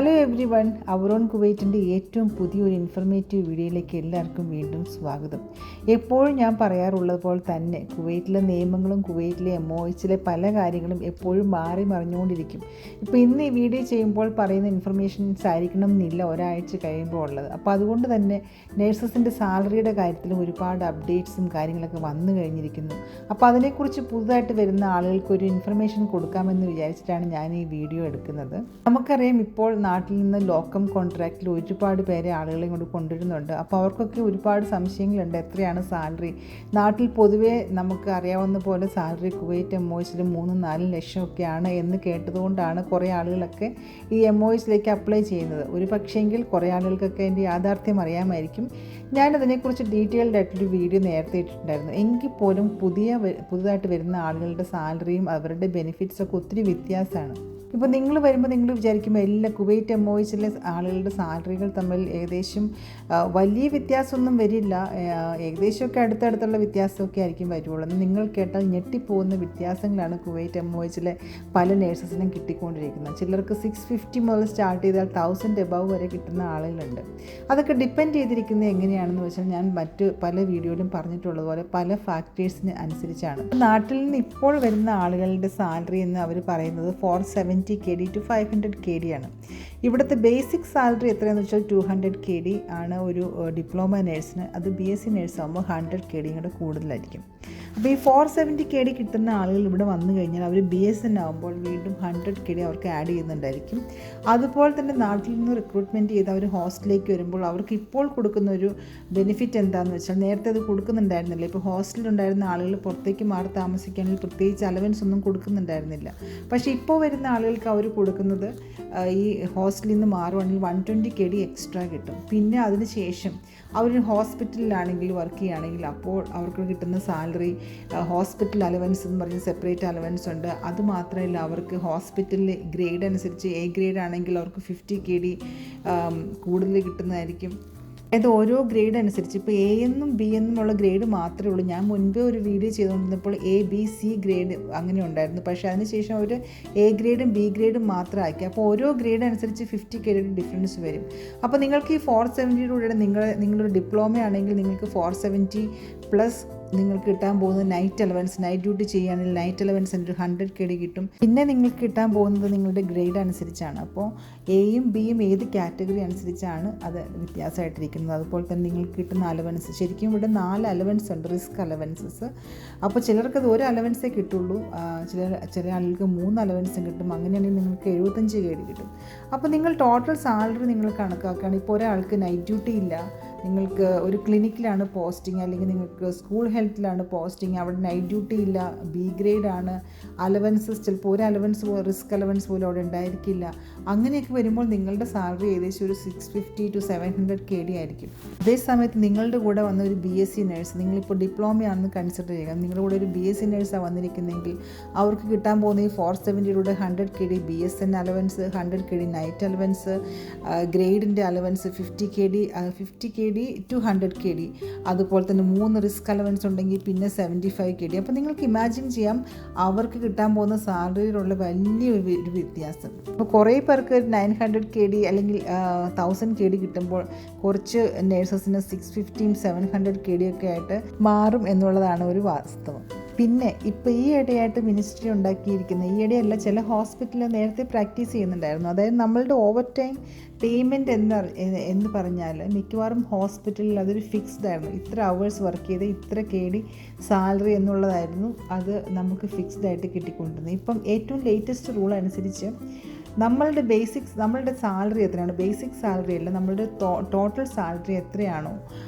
Hello every one, our own കുവൈറ്റിൻ്റെ ഏറ്റവും പുതിയൊരു informative വീഡിയോയിലേക്ക് എല്ലാവർക്കും വീണ്ടും സ്വാഗതം. എപ്പോഴും ഞാൻ പറയാറുള്ളത് പോലെ തന്നെ കുവൈറ്റിലെ നിയമങ്ങളും കുവൈറ്റിലെ MOHലെ പല കാര്യങ്ങളും എപ്പോഴും മാറി മറിഞ്ഞുകൊണ്ടിരിക്കും. ഇപ്പോൾ ഇന്ന് ഈ വീഡിയോ ചെയ്യുമ്പോൾ പറയുന്ന ഇൻഫർമേഷൻസ് ആയിരിക്കണം എന്നില്ല ഒരാഴ്ച കഴിയുമ്പോൾ ഉള്ളത്. അപ്പോൾ അതുകൊണ്ട് തന്നെ നേഴ്സസിൻ്റെ സാലറിയുടെ കാര്യത്തിലും ഒരുപാട് അപ്ഡേറ്റ്സും കാര്യങ്ങളൊക്കെ വന്നു കഴിഞ്ഞിരിക്കുന്നു. അപ്പോൾ അതിനെക്കുറിച്ച് പുതുതായിട്ട് വരുന്ന ആളുകൾക്ക് ഒരു ഇൻഫർമേഷൻ കൊടുക്കാമെന്ന് വിചാരിച്ചിട്ടാണ് ഞാൻ ഈ വീഡിയോ എടുക്കുന്നത്. നമുക്കറിയാം, ഇപ്പോൾ നാട്ടിൽ നിന്ന് ലോക്കം കോൺട്രാക്റ്റിൽ ഒരുപാട് പേരെ ആളുകളെ കൊണ്ട് കൊണ്ടുവരുന്നുണ്ട്. അപ്പോൾ അവർക്കൊക്കെ ഒരുപാട് സംശയങ്ങളുണ്ട്. എത്രയാണ് സാലറി? നാട്ടിൽ പൊതുവേ നമുക്ക് അറിയാവുന്ന പോലെ സാലറി കുവൈറ്റ് MOHൽ 3-4 ലക്ഷമൊക്കെയാണ് എന്ന് കേട്ടതുകൊണ്ടാണ് കുറേ ആളുകളൊക്കെ ഈ MOHലേക്ക് അപ്ലൈ ചെയ്യുന്നത്. ഒരു പക്ഷേങ്കിൽ കുറേ ആളുകൾക്കൊക്കെ അതിൻ്റെ യാഥാർത്ഥ്യം അറിയാമായിരിക്കും. ഞാനതിനെക്കുറിച്ച് ഡീറ്റെയിൽഡ് ആയിട്ടൊരു വീഡിയോ നേരത്തെ ഇട്ടിട്ടുണ്ടായിരുന്നു. എങ്കിൽ പോലും പുതുതായിട്ട് വരുന്ന ആളുകളുടെ സാലറിയും അവരുടെ ബെനിഫിറ്റ്സൊക്കെ ഒത്തിരി വ്യത്യാസമാണ്. ഇപ്പോൾ നിങ്ങൾ വരുമ്പോൾ നിങ്ങൾ വിചാരിക്കുമ്പോൾ എല്ലാ കുവൈറ്റ് MOHലെ ആളുകളുടെ സാലറികൾ തമ്മിൽ ഏകദേശം വലിയ വ്യത്യാസമൊന്നും വരില്ല. ഏകദേശമൊക്കെ അടുത്തടുത്തുള്ള വ്യത്യാസമൊക്കെ ആയിരിക്കും വരുള്ളൂ. നിങ്ങൾ കേട്ടാൽ ഞെട്ടിപ്പോകുന്ന വ്യത്യാസങ്ങളാണ് കുവൈറ്റ് MOHലെ പല നേഴ്സസിനും കിട്ടിക്കൊണ്ടിരിക്കുന്നത്. ചിലർക്ക് 650 മുതൽ സ്റ്റാർട്ട് ചെയ്താൽ 1000 എബവ് വരെ കിട്ടുന്ന ആളുകളുണ്ട്. അതൊക്കെ ഡിപ്പെൻഡ് ചെയ്തിരിക്കുന്നത് എങ്ങനെയാണെന്ന് വെച്ചാൽ ഞാൻ മറ്റ് പല വീഡിയോയിലും പറഞ്ഞിട്ടുള്ളതുപോലെ പല ഫാക്ടേഴ്സിന് അനുസരിച്ചാണ്. നാട്ടിൽ നിന്ന് ഇപ്പോൾ വരുന്ന ആളുകളുടെ സാലറി എന്ന് അവർ പറയുന്നത് 470 KD to 500 KD ആണ്. ഇവിടുത്തെ ബേസിക് സാലറി എത്രയാണെന്ന് വെച്ചാൽ 200 KD ആണ് ഒരു ഡിപ്ലോമ നേഴ്സിന്. അത് BSc നേഴ്സ് ആകുമ്പോൾ 100 KD കൂടെ കൂടുതലായിരിക്കും. അപ്പോൾ ഈ 470 KD കിട്ടുന്ന ആളുകൾ ഇവിടെ വന്നു കഴിഞ്ഞാൽ അവർ BSN ആകുമ്പോൾ വീണ്ടും 100 KD അവർക്ക് ആഡ് ചെയ്യുന്നുണ്ടായിരിക്കും. അതുപോലെ തന്നെ നാട്ടിൽ നിന്ന് റിക്രൂട്ട്മെൻറ്റ് ചെയ്ത് അവർ ഹോസ്റ്റലിലേക്ക് വരുമ്പോൾ അവർക്ക് ഇപ്പോൾ കൊടുക്കുന്ന ഒരു ബെനിഫിറ്റ് എന്താണെന്ന് വെച്ചാൽ, നേരത്തെ അത് കൊടുക്കുന്നുണ്ടായിരുന്നില്ല. ഇപ്പോൾ ഹോസ്റ്റലിലുണ്ടായിരുന്ന ആളുകൾ പുറത്തേക്ക് മാറി താമസിക്കുകയാണെങ്കിൽ പ്രത്യേകിച്ച് അലവൻസ് ഒന്നും കൊടുക്കുന്നുണ്ടായിരുന്നില്ല. പക്ഷേ ഇപ്പോൾ വരുന്ന ആളുകൾക്ക് അവർ കൊടുക്കുന്നത് ഈ ഹോസ്റ്റലിൽ നിന്ന് മാറുവാണെങ്കിൽ 120 KD എക്സ്ട്രാ കിട്ടും. പിന്നെ അതിന് ശേഷം അവർ ഹോസ്പിറ്റലിലാണെങ്കിൽ വർക്ക് ചെയ്യുകയാണെങ്കിൽ അപ്പോൾ അവർക്ക് കിട്ടുന്ന സാലറി ഹോസ്പിറ്റൽ അലവൻസ് എന്ന് പറഞ്ഞ് സെപ്പറേറ്റ് അലവൻസ് ഉണ്ട്. അതുമാത്രമല്ല, അവർക്ക് ഹോസ്പിറ്റലിൽ ഗ്രേഡ് അനുസരിച്ച് A ഗ്രേഡ് ആണെങ്കിൽ അവർക്ക് 50 KD കൂടുതൽ കിട്ടുന്നതായിരിക്കും. അതായത് ഓരോ ഗ്രേഡ് അനുസരിച്ച് ഇപ്പോൾ A എന്നും B എന്നുമുള്ള ഗ്രേഡ് മാത്രമേ ഉള്ളൂ. ഞാൻ മുൻപേ ഒരു വീഡിയോ ചെയ്തുകൊണ്ടിരുന്നപ്പോൾ A B C ഗ്രേഡ് അങ്ങനെ ഉണ്ടായിരുന്നു. പക്ഷേ അതിനുശേഷം അവർ A ഗ്രേഡും B ഗ്രേഡും മാത്രം ആക്കി. അപ്പോൾ ഓരോ ഗ്രേഡ് അനുസരിച്ച് 50 KD ഡിഫറൻസ് വരും. അപ്പോൾ നിങ്ങൾക്ക് ഈ 470 നിങ്ങളൊരു ഡിപ്ലോമ ആണെങ്കിൽ നിങ്ങൾക്ക് 470 പ്ലസ് നിങ്ങൾക്ക് കിട്ടാൻ പോകുന്നത് നൈറ്റ് ഡ്യൂട്ടി ചെയ്യുകയാണെങ്കിൽ നൈറ്റ് അലവൻസിൻ്റെ 100 KD കിട്ടും. പിന്നെ നിങ്ങൾക്ക് കിട്ടാൻ പോകുന്നത് നിങ്ങളുടെ ഗ്രേഡ് അനുസരിച്ചാണ്. അപ്പോൾ Aയും Bയും ഏത് കാറ്റഗറി അനുസരിച്ചാണ് അത് വ്യത്യാസമായിട്ടിരിക്കുന്നത്. അതുപോലെ തന്നെ നിങ്ങൾക്ക് കിട്ടുന്ന അലവൻസ്, ശരിക്കും ഇവിടെ 4 അലവൻസ് ഉണ്ട്, റിസ്ക് അലവൻസസ്. അപ്പോൾ ചിലർക്കത് ഒരു അലവൻസേ കിട്ടുള്ളൂ, ചില ആളുകൾക്ക് 3 അലവൻസും കിട്ടും. അങ്ങനെയാണെങ്കിൽ നിങ്ങൾക്ക് 75 KD കിട്ടും. അപ്പോൾ നിങ്ങൾ ടോട്ടൽ സാലറി നിങ്ങൾ കണക്കാക്കുകയാണ്. ഇപ്പോൾ ഒരാൾക്ക് നൈറ്റ് ഡ്യൂട്ടി ഇല്ല, നിങ്ങൾക്ക് ഒരു ക്ലിനിക്കിലാണ് പോസ്റ്റിംഗ്, അല്ലെങ്കിൽ നിങ്ങൾക്ക് സ്കൂൾ ഹെൽത്തിലാണ് പോസ്റ്റിംഗ്, അവിടെ നൈറ്റ് ഡ്യൂട്ടി ഇല്ല, B ഗ്രേഡാണ്, അലവൻസസ് ചിലപ്പോൾ ഒരു അലവൻസ് റിസ്ക് അലവൻസ് പോലും അവിടെ ഉണ്ടായിരിക്കില്ല. അങ്ങനെയൊക്കെ വരുമ്പോൾ നിങ്ങളുടെ സാലറി ഏകദേശം ഒരു 650 to 700 KD ആയിരിക്കും. അതേസമയത്ത് നിങ്ങളുടെ കൂടെ വന്ന ഒരു BSc നേഴ്സ്, നിങ്ങളിപ്പോൾ ഡിപ്ലോമയാണെന്ന് കൺസിഡർ ചെയ്യുക, നിങ്ങളുടെ കൂടെ ഒരു BSc നേഴ്സാണ് വന്നിരിക്കുന്നതെങ്കിൽ അവർക്ക് കിട്ടാൻ പോകുന്ന ഈ 470 100 KD BSN allowance, 100 KD night allowance, ഗ്രേഡിൻ്റെ അലവൻസ് 50 KD to 100 KD. അതുപോലെ തന്നെ 3 റിസ്ക് അലവൻസ് ഉണ്ടെങ്കിൽ പിന്നെ 75 KD. അപ്പോൾ നിങ്ങൾക്ക് ഇമാജിൻ ചെയ്യാം അവർക്ക് കിട്ടാൻ പോകുന്ന സാലറിയിലുള്ള വലിയൊരു വ്യത്യാസം. അപ്പോൾ കുറേ പേർക്ക് 900 KD അല്ലെങ്കിൽ 1000 KD കിട്ടുമ്പോൾ കുറച്ച് നേഴ്സസിന് 650 700 KD ഒക്കെ ആയിട്ട് മാറും എന്നുള്ളതാണ് ഒരു വാസ്തവം. പിന്നെ ഇപ്പോൾ ഈ ഇടയായിട്ട് മിനിസ്ട്രി ഉണ്ടാക്കിയിരിക്കുന്ന, ഈ ഇടയല്ല, ചില ഹോസ്പിറ്റലിൽ നേരത്തെ പ്രാക്ടീസ് ചെയ്യുന്നുണ്ടായിരുന്നു. അതായത് നമ്മളുടെ ഓവർ ടൈം പേയ്മെൻറ്റ് എന്ന് പറഞ്ഞാൽ മിക്കവാറും ഹോസ്പിറ്റലിൽ അതൊരു ഫിക്സ്ഡ് ആയിരുന്നു. ഇത്ര അവേഴ്സ് വർക്ക് ചെയ്ത് ഇത്ര KD സാലറി എന്നുള്ളതായിരുന്നു. അത് നമുക്ക് ഫിക്സ്ഡ് ആയിട്ട് കിട്ടിക്കൊണ്ടിരുന്നത്. ഇപ്പം ഏറ്റവും ലേറ്റസ്റ്റ് റൂൾ അനുസരിച്ച് നമ്മളുടെ സാലറി എത്രയാണ്, ബേസിക് സാലറി അല്ല, നമ്മളുടെ ടോട്ടൽ സാലറി എത്രയാണോ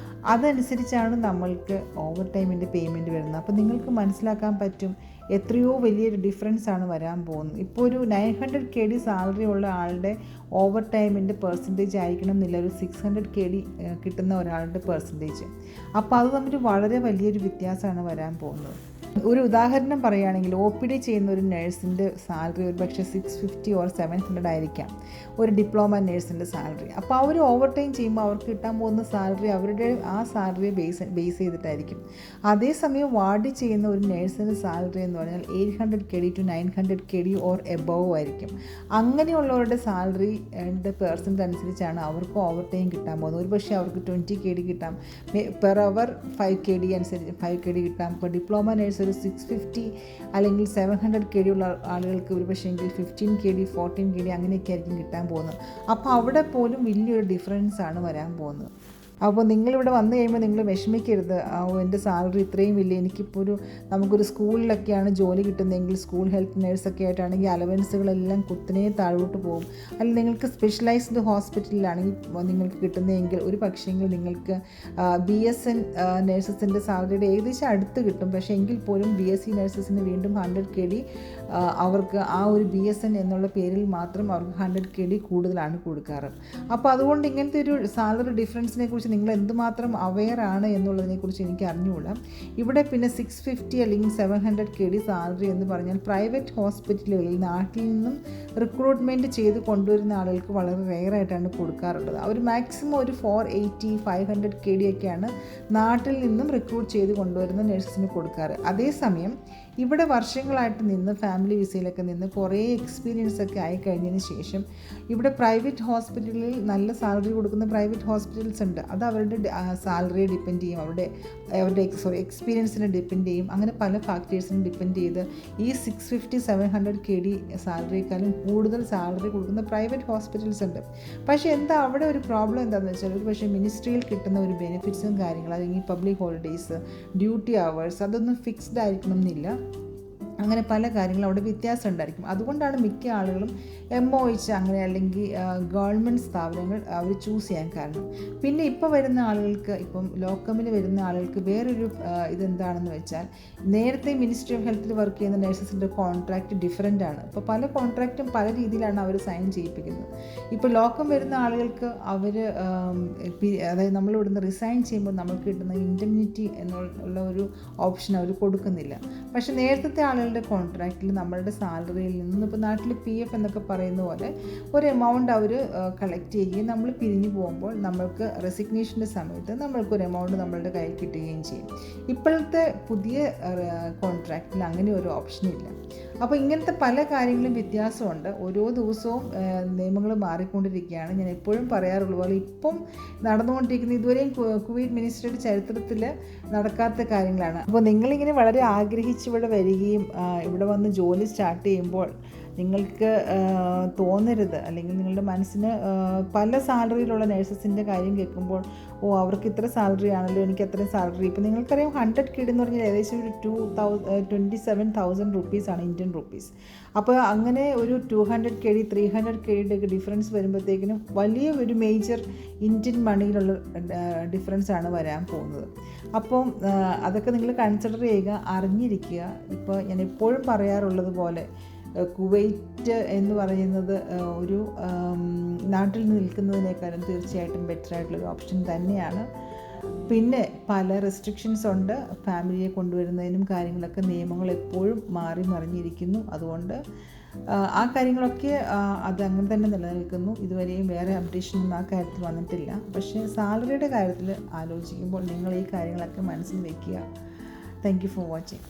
അതനുസരിച്ചാണ് നമ്മൾക്ക് ഓവർ ടൈമിൻ്റെ പേയ്മെൻറ്റ് വരുന്നത്. അപ്പോൾ നിങ്ങൾക്ക് മനസ്സിലാക്കാൻ പറ്റും എത്രയോ വലിയൊരു ഡിഫറൻസ് ആണ് വരാൻ പോകുന്നത്. ഇപ്പോൾ ഒരു 900 KD സാലറി ഉള്ള ആളുടെ ഓവർ ടൈമിൻ്റെ പെർസെൻറ്റേജ് ആയിരിക്കണം എന്നില്ല ഒരു 600 KD കിട്ടുന്ന ഒരാളുടെ പെർസെൻറ്റേജ്. അപ്പോൾ അത് തമ്മിൽ വളരെ വലിയൊരു വ്യത്യാസമാണ് വരാൻ പോകുന്നത്. ഒരു ഉദാഹരണം പറയുകയാണെങ്കിൽ OPD ചെയ്യുന്ന ഒരു നേഴ്സിൻ്റെ സാലറി ഒരു പക്ഷേ 650 or 700 ആയിരിക്കാം, ഒരു ഡിപ്ലോമ നേഴ്സിൻ്റെ സാലറി. അപ്പോൾ അവർ ഓവർ ടൈം ചെയ്യുമ്പോൾ അവർക്ക് കിട്ടാൻ പോകുന്ന സാലറി അവരുടെ ആ സാലറിയെ ബേസ് ചെയ്തിട്ടായിരിക്കും. അതേസമയം വാർഡിൽ ചെയ്യുന്ന ഒരു നേഴ്സിൻ്റെ സാലറി എന്ന് പറഞ്ഞാൽ 800 KD to 900 KD or above ആയിരിക്കും. അങ്ങനെയുള്ളവരുടെ സാലറി പെർസെൻ്റ് അനുസരിച്ചാണ് അവർക്ക് ഓവർ ടൈം കിട്ടാൻ പോകുന്നത്. ഒരു പക്ഷേ അവർക്ക് 20 KD കിട്ടാം, പെർ അവർ 5 KD അനുസരിച്ച് 5 KD കിട്ടാം. ഇപ്പോൾ ഡിപ്ലോമ നേഴ്സ് ഒരു 650 അല്ലെങ്കിൽ 700 KD ഉള്ള ആളുകൾക്ക് ഒരു പക്ഷേ എങ്കിൽ 15 KD 14 KD അങ്ങനെയൊക്കെ ആയിരിക്കും കിട്ടാൻ പോകുന്നത്. അപ്പോൾ അവിടെ പോലും വലിയൊരു ഡിഫറൻസ് ആണ് വരാൻ പോകുന്നത്. അപ്പോൾ നിങ്ങളിവിടെ വന്നു കഴിയുമ്പോൾ നിങ്ങൾ വിഷമിക്കരുത്, എൻ്റെ സാലറി ഇത്രയും വലിയ, എനിക്കിപ്പോൾ നമുക്കൊരു സ്കൂളിലൊക്കെയാണ് ജോലി കിട്ടുന്നതെങ്കിൽ സ്കൂൾ ഹെൽത്ത് നേഴ്സൊക്കെ ആയിട്ടാണെങ്കിൽ അലവൻസുകളെല്ലാം കുത്തനെ താഴോട്ട് പോകും. അല്ലെങ്കിൽ നിങ്ങൾക്ക് സ്പെഷ്യലൈസ്ഡ് ഹോസ്പിറ്റലിലാണെങ്കിൽ നിങ്ങൾക്ക് കിട്ടുന്നതെങ്കിൽ ഒരു പക്ഷേങ്കിൽ നിങ്ങൾക്ക് BSN നേഴ്സസിൻ്റെ സാലറിയുടെ ഏകദേശം അടുത്ത് കിട്ടും. പക്ഷേ എങ്കിൽ പോലും BSc നേഴ്സസിന് വീണ്ടും 100 KD അവർക്ക് ആ ഒരു BSN എന്നുള്ള പേരിൽ മാത്രം അവർക്ക് 100 KD കൂടുതലാണ് കൊടുക്കാറ്. അപ്പോൾ അതുകൊണ്ട് ഇങ്ങനത്തെ ഒരു സാലറി ഡിഫറൻസിനെ കുറിച്ച് നിങ്ങൾ എന്തുമാത്രം അവെയറാണ് എന്നുള്ളതിനെക്കുറിച്ച് എനിക്ക് അറിഞ്ഞുകൂടാ. ഇവിടെ പിന്നെ 650 അല്ലെങ്കിൽ 700 KD സാലറി എന്ന് പറഞ്ഞാൽ പ്രൈവറ്റ് ഹോസ്പിറ്റലുകളിൽ നാട്ടിൽ നിന്നും റിക്രൂട്ട്മെൻറ്റ് ചെയ്ത് കൊണ്ടുവരുന്ന ആളുകൾക്ക് വളരെ റെയറായിട്ടാണ് കൊടുക്കാറുള്ളത്. അവർ മാക്സിമം ഒരു 480 500 KD ഒക്കെയാണ് നാട്ടിൽ നിന്നും റിക്രൂട്ട് ചെയ്ത് കൊണ്ടുവരുന്ന നഴ്സസിന് കൊടുക്കാറ്. അതേസമയം ഇവിടെ വർഷങ്ങളായിട്ട് നിന്ന് ഫാമിലി വിസയിലൊക്കെ നിന്ന് കുറേ എക്സ്പീരിയൻസ് ഒക്കെ ആയിക്കഴിഞ്ഞതിന് ശേഷം ഇവിടെ പ്രൈവറ്റ് ഹോസ്പിറ്റലിൽ നല്ല സാലറി കൊടുക്കുന്ന പ്രൈവറ്റ് ഹോസ്പിറ്റൽസ് ഉണ്ട്. അത് അവരുടെ സാലറിയെ ഡിപ്പെൻഡ് ചെയ്യും, അവരുടെ എക്സ്പീരിയൻസിനെ ഡിപ്പെൻഡ് ചെയ്യും. അങ്ങനെ പല ഫാക്ടേഴ്സിനും ഡിപ്പെൻഡ് ചെയ്ത് ഈ 650 700 KD സാലറിയേക്കാളും കൂടുതൽ സാലറി കൊടുക്കുന്ന പ്രൈവറ്റ് ഹോസ്പിറ്റൽസ് ഉണ്ട്. പക്ഷേ എന്താ അവിടെ ഒരു പ്രോബ്ലം എന്താണെന്ന് വെച്ചാൽ ഒരു പക്ഷേ മിനിസ്ട്രിയിൽ കിട്ടുന്ന ഒരു ബെനിഫിറ്റ്സും കാര്യങ്ങളും അല്ലെങ്കിൽ പബ്ലിക് ഹോളിഡേയ്സ്, ഡ്യൂട്ടി അവേഴ്സ് അതൊന്നും ഫിക്സ്ഡ് ആയിരിക്കണം എന്നില്ല. അങ്ങനെ പല കാര്യങ്ങളും അവിടെ വ്യത്യാസം ഉണ്ടായിരിക്കും. അതുകൊണ്ടാണ് മിക്ക ആളുകളും MOH അങ്ങനെ അല്ലെങ്കിൽ ഗവൺമെൻറ് സ്ഥാപനങ്ങൾ അവർ ചൂസ് ചെയ്യാൻ കാരണം. പിന്നെ ഇപ്പോൾ വരുന്ന ആളുകൾക്ക്, ഇപ്പം ലോക്കമിൽ വരുന്ന ആളുകൾക്ക് വേറൊരു ഇതെന്താണെന്ന് വെച്ചാൽ നേരത്തെ മിനിസ്ട്രി ഓഫ് ഹെൽത്തിൽ വർക്ക് ചെയ്യുന്ന നഴ്സസിൻ്റെ കോൺട്രാക്റ്റ് ഡിഫറൻ്റ് ആണ്. ഇപ്പോൾ പല കോൺട്രാക്റ്റും പല രീതിയിലാണ് അവർ സൈൻ ചെയ്യിപ്പിക്കുന്നത്. ഇപ്പോൾ ലോക്കം വരുന്ന ആളുകൾക്ക് അവർ അതായത് നമ്മളിവിടുന്ന് റിസൈൻ ചെയ്യുമ്പോൾ നമുക്ക് കിട്ടുന്ന ഇൻഡെംനിറ്റി എന്നുള്ള ഒരു ഓപ്ഷൻ അവർ കൊടുക്കുന്നില്ല. പക്ഷേ നേരത്തെ ആളുകളുടെ കോൺട്രാക്റ്റിൽ നമ്മളുടെ സാലറിയിൽ നിന്ന് ഇപ്പോൾ നാട്ടിൽ PF എന്നൊക്കെ പറയുന്ന പോലെ ഒരു എമൗണ്ട് അവർ കളക്ട് ചെയ്യുകയും നമ്മൾ പിരിഞ്ഞു പോകുമ്പോൾ നമ്മൾക്ക് റെസിഗ്നേഷൻ്റെ സമയത്ത് നമ്മൾക്കൊരു എമൗണ്ട് നമ്മളുടെ കയ്യിൽ കിട്ടുകയും ചെയ്യും. ഇപ്പോഴത്തെ പുതിയ കോൺട്രാക്റ്റിൽ അങ്ങനെ ഒരു ഓപ്ഷനില്ല. അപ്പോൾ ഇങ്ങനത്തെ പല കാര്യങ്ങളും വ്യത്യാസമുണ്ട്. ഓരോ ദിവസവും നിയമങ്ങൾ മാറിക്കൊണ്ടിരിക്കുകയാണ്. ഞാൻ എപ്പോഴും പറയാറുള്ള പോലെ ഇപ്പം നടന്നുകൊണ്ടിരിക്കുന്ന ഇതുവരെയും കുവൈറ്റ് മിനിസ്ട്രിയുടെ ചരിത്രത്തിൽ നടക്കാത്ത കാര്യങ്ങളാണ്. അപ്പോൾ നിങ്ങളിങ്ങനെ വളരെ ആഗ്രഹിച്ച് ഇവിടെ വരികയും ഇവിടെ വന്ന് ജോലി സ്റ്റാർട്ട് ചെയ്യുമ്പോൾ നിങ്ങൾക്ക് തോന്നരുത്, അല്ലെങ്കിൽ നിങ്ങളുടെ മനസ്സിന് പല സാലറിയിലുള്ള നഴ്സസിൻ്റെ കാര്യം കേൾക്കുമ്പോൾ അവർക്ക് ഇത്ര സാലറി ആണല്ലോ, എനിക്ക് അത്രയും സാലറി. ഇപ്പോൾ നിങ്ങൾക്കറിയാം 100 KD എന്ന് പറഞ്ഞാൽ ഏകദേശം ഒരു 27,000 റുപ്പീസാണ്, ഇന്ത്യൻ റുപ്പീസ്. അപ്പോൾ അങ്ങനെ ഒരു 200 KD 300 KD ഡിഫറൻസ് വരുമ്പോഴത്തേക്കിനും വലിയ ഒരു മേജർ ഇന്ത്യൻ മണിയിലുള്ള ഡിഫറൻസാണ് വരാൻ പോകുന്നത്. അപ്പം അതൊക്കെ നിങ്ങൾ കൺസിഡർ ചെയ്യുക, അറിഞ്ഞിരിക്കുക. ഇപ്പോൾ ഞാൻ എപ്പോഴും പറയാറുള്ളത് പോലെ കുവൈറ്റ് എന്ന് പറയുന്നത് ഒരു നാട്ടിൽ നിൽക്കുന്നതിനേക്കാളും തീർച്ചയായിട്ടും ബെറ്ററായിട്ടുള്ളൊരു ഓപ്ഷൻ തന്നെയാണ്. പിന്നെ പല റെസ്ട്രിക്ഷൻസ് ഉണ്ട്, ഫാമിലിയെ കൊണ്ടുവരുന്നതിനും കാര്യങ്ങളൊക്കെ നിയമങ്ങൾ എപ്പോഴും മാറി മറിഞ്ഞിരിക്കുന്നു. അതുകൊണ്ട് ആ കാര്യങ്ങളൊക്കെ അത് അങ്ങനെ തന്നെ നിലനിൽക്കുന്നു. ഇതുവരെയും വേറെ അപ്ഡേഷനൊന്നും ആ കാര്യത്തിൽ വന്നിട്ടില്ല. പക്ഷേ സാലറിയുടെ കാര്യത്തിൽ ആലോചിക്കുമ്പോൾ നിങ്ങൾ ഈ കാര്യങ്ങളൊക്കെ മനസ്സിൽ വയ്ക്കുക. Thank you for watching.